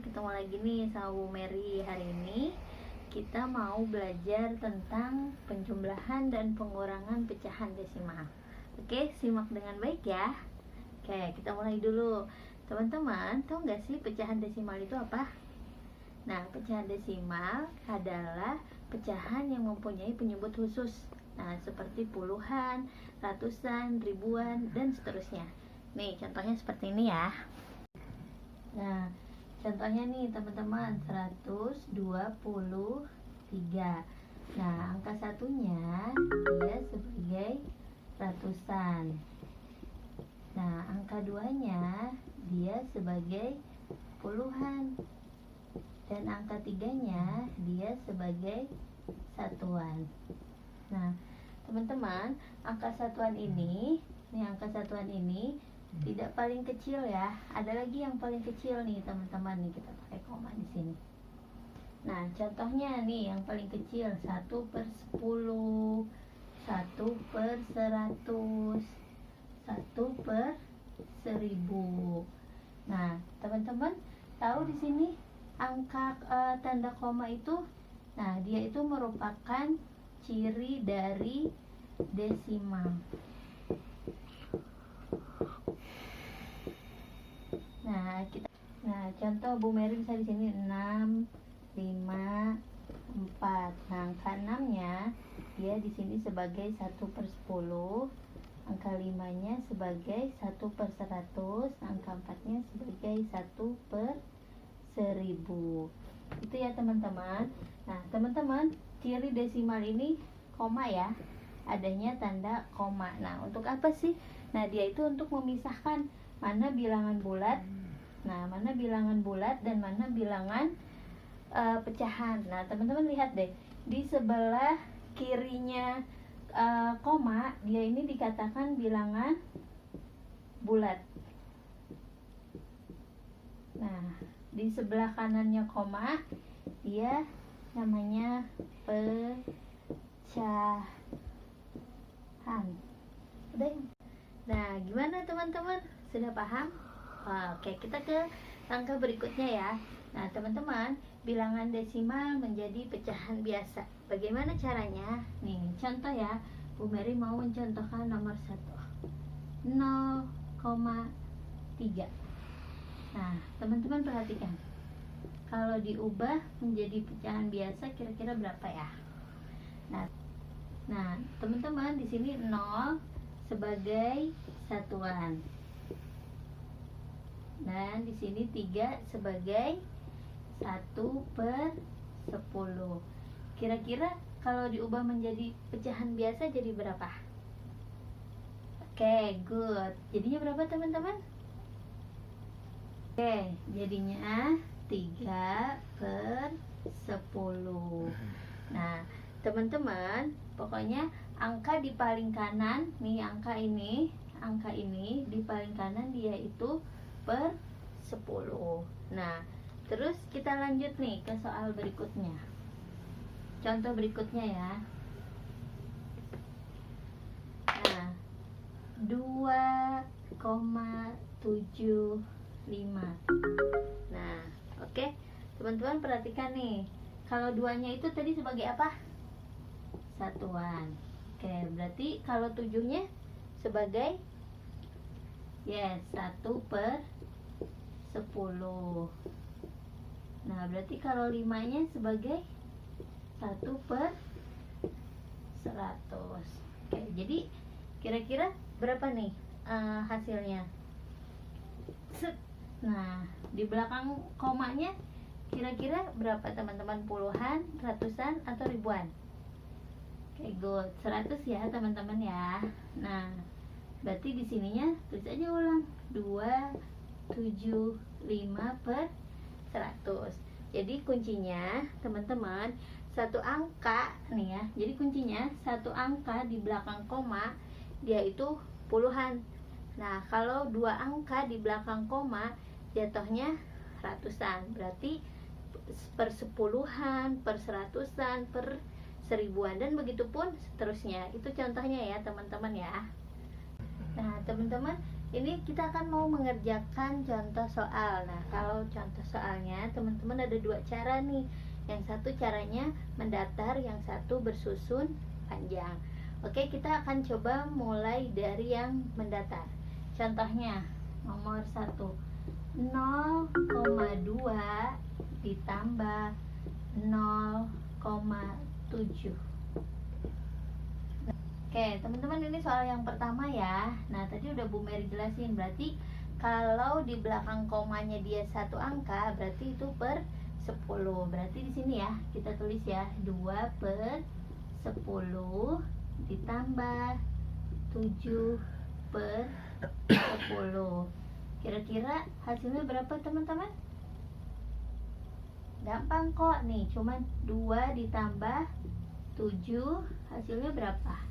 Ketemu lagi nih sama Bu Mary. Hari ini kita mau belajar tentang penjumlahan dan pengurangan pecahan desimal. Oke, simak dengan baik ya. Oke, kita mulai dulu. Teman-teman, tahu nggak sih pecahan desimal itu apa? Nah, pecahan desimal adalah pecahan yang mempunyai penyebut khusus. Nah, seperti puluhan, ratusan, ribuan, dan seterusnya. Nih, contohnya seperti ini ya. Nah, contohnya nih teman-teman, 123. Nah, angka satunya dia sebagai ratusan. Nah, angka duanya dia sebagai puluhan. Dan angka tiganya dia sebagai satuan. Nah, teman-teman, angka satuan ini tidak paling kecil ya. Ada lagi yang paling kecil nih teman-teman, nih kita pakai koma di sini. Nah, contohnya nih yang paling kecil 1/10, 1/100, 1/1000. Nah, teman-teman tahu di sini angka tanda koma itu, nah dia itu merupakan ciri dari desimal. Nah, contoh Bu Mary bisa di sini 6, 5, 4. Nah, angka 6-nya dia di sini sebagai 1/10, angka 5-nya sebagai 1/100, angka 4-nya sebagai 1/1000. Itu ya teman-teman. Nah, teman-teman, ciri desimal ini koma ya. Adanya tanda koma. Nah, untuk apa sih? Nah, dia itu untuk memisahkan mana bilangan bulat. Nah, mana bilangan bulat dan mana bilangan pecahan. Nah, teman-teman lihat deh, di sebelah kirinya koma, dia ini dikatakan bilangan bulat. Nah, di sebelah kanannya koma, dia namanya pecahan. Udah? Nah, gimana teman-teman? Sudah paham? Oke, kita ke langkah berikutnya ya. Nah, teman-teman, bilangan desimal menjadi pecahan biasa. Bagaimana caranya? Nih, contoh ya. Bu Mary mau mencontohkan nomor 1. 0,3. Nah, teman-teman perhatikan. Kalau diubah menjadi pecahan biasa kira-kira berapa ya? Nah, teman-teman di sini 0 sebagai satuan. Dan di sini 3 sebagai 1/10. Kira-kira kalau diubah menjadi pecahan biasa jadi berapa? Oke, good. Jadinya berapa teman-teman? Oke, jadinya 3/10. Nah, teman-teman, pokoknya angka di paling kanan, nih angka ini di paling kanan dia itu per 10. Nah, terus kita lanjut nih ke soal berikutnya. Contoh berikutnya ya. Nah, 2,75. Nah, oke. Teman-teman perhatikan nih. Kalau 2-nya itu tadi sebagai apa? Satuan. Oke, berarti kalau 7-nya sebagai 1/10. Nah, berarti kalau 5-nya sebagai 1/100. Oke, jadi kira-kira berapa nih hasilnya? Nah, di belakang komanya kira-kira berapa teman-teman? Puluhan, ratusan, atau ribuan? Oke, good. 100 ya teman-teman ya. Nah, berarti di sininya tulis aja ulang 275/100. Jadi kuncinya teman-teman satu angka nih ya. Jadi kuncinya satu angka di belakang koma dia itu puluhan. Nah, kalau 2 angka di belakang koma jatuhnya ratusan. Berarti per sepuluhan, per seratusan, per seribuan, dan begitupun seterusnya. Itu contohnya ya teman-teman ya. Nah, teman-teman Ini kita akan mau mengerjakan contoh soal. Nah, kalau contoh soalnya teman-teman ada dua cara nih. Yang satu caranya mendatar, yang satu bersusun panjang. Oke, kita akan coba mulai dari yang mendatar. Contohnya nomor 1, 0,2 ditambah 0,7. Oke, teman-teman, ini soal yang pertama ya. Nah, tadi udah Bu Mary jelasin, berarti kalau di belakang komanya dia satu angka, berarti itu per 10. Berarti di sini ya, kita tulis ya, 2 per 10 ditambah 7 per 10. Kira-kira hasilnya berapa, teman-teman? Gampang kok nih, cuman 2 ditambah 7, hasilnya berapa?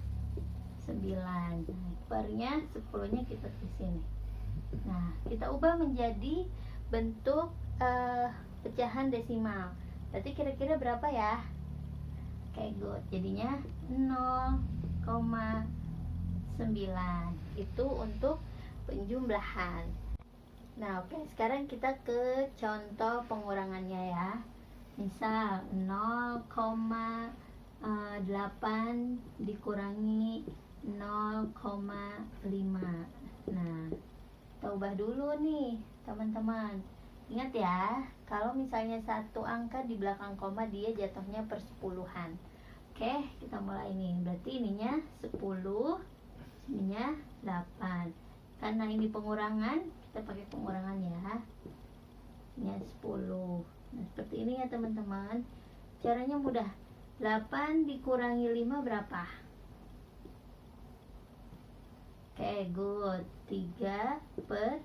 9. Pernya 10-nya kita tulis sini. Nah, kita ubah menjadi bentuk pecahan desimal. Berarti kira-kira berapa ya? Oke, good. Jadinya 0,9. Itu untuk penjumlahan. Nah, oke, sekarang kita ke contoh pengurangannya ya. Misal 0,8 dikurangi 0,5. Nah, kita ubah dulu nih teman-teman. Ingat ya, kalau misalnya satu angka di belakang koma dia jatuhnya per 10-an. Oke, kita mulai nih. Berarti ininya 10, ininya 8. Karena ini pengurangan, kita pakai pengurangan ya. Ini 10. Nah, seperti ini ya teman-teman. Caranya mudah. 8 dikurangi 5 berapa? Oke, good. 3 per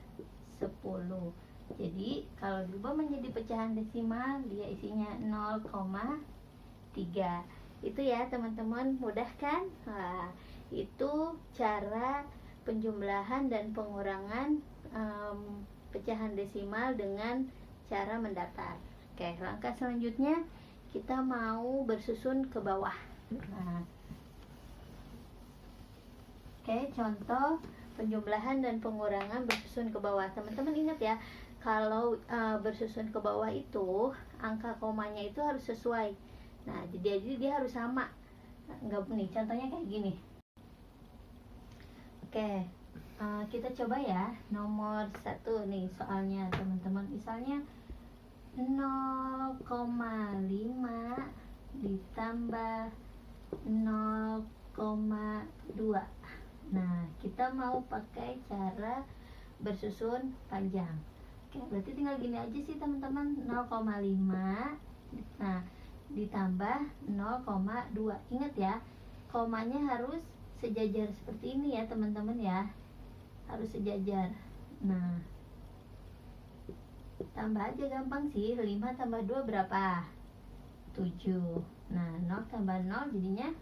10. Jadi kalau diubah menjadi pecahan desimal, dia isinya 0,3. Itu ya teman-teman, mudah kan? Nah, itu cara penjumlahan dan pengurangan pecahan desimal dengan cara mendatar. Oke, langkah selanjutnya kita mau bersusun ke bawah. Nah, oke, contoh penjumlahan dan pengurangan bersusun ke bawah. Teman-teman ingat ya, kalau bersusun ke bawah itu angka komanya itu harus sesuai. Nah, jadi dia harus sama. Enggak nih, contohnya kayak gini. Oke, kita coba ya nomor 1 nih soalnya teman-teman. Misalnya 0,5 ditambah 0,2. Nah, kita mau pakai cara bersusun panjang. Oke, berarti tinggal gini aja sih teman-teman, 0,5 nah ditambah 0,2. Ingat ya, komanya harus sejajar seperti ini ya teman-teman ya, harus sejajar. Nah, tambah aja gampang sih, 5 tambah 2 berapa? 7. Nah, 0 tambah 0 jadinya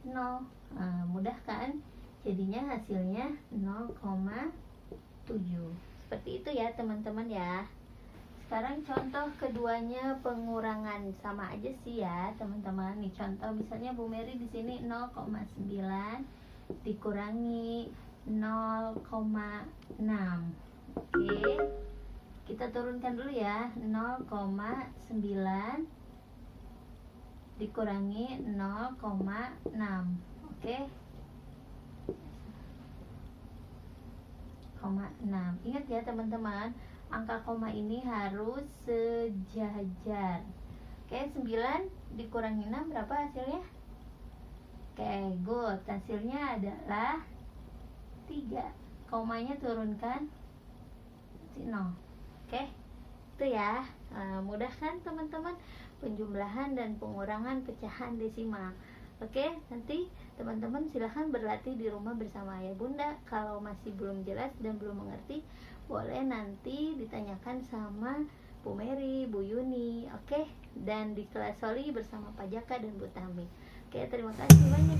0. Nah, mudah kan? Jadinya hasilnya 0,7. Seperti itu ya teman-teman ya. Sekarang contoh keduanya pengurangan, sama aja sih ya teman-teman. Nih contoh misalnya Bu Mary di sini 0,9 dikurangi 0,6. Oke. Kita turunkan dulu ya, 0,9 dikurangi 0,6. Oke. 0,6. Ingat ya teman-teman, angka koma ini harus sejajar. Oke, 9 dikurangi 6 berapa hasilnya? Oke, good. Hasilnya adalah 3. Komanya turunkan 0. Oke, itu ya. Mudah kan teman-teman penjumlahan dan pengurangan pecahan desimal. Oke, nanti teman-teman silahkan berlatih di rumah bersama ayah bunda. Kalau masih belum jelas dan belum mengerti, boleh nanti ditanyakan sama Bu Mary, Bu Yuni, oke? Dan di kelas Soli bersama Pak Jaka dan Bu Tami. Oke, terima kasih banyak.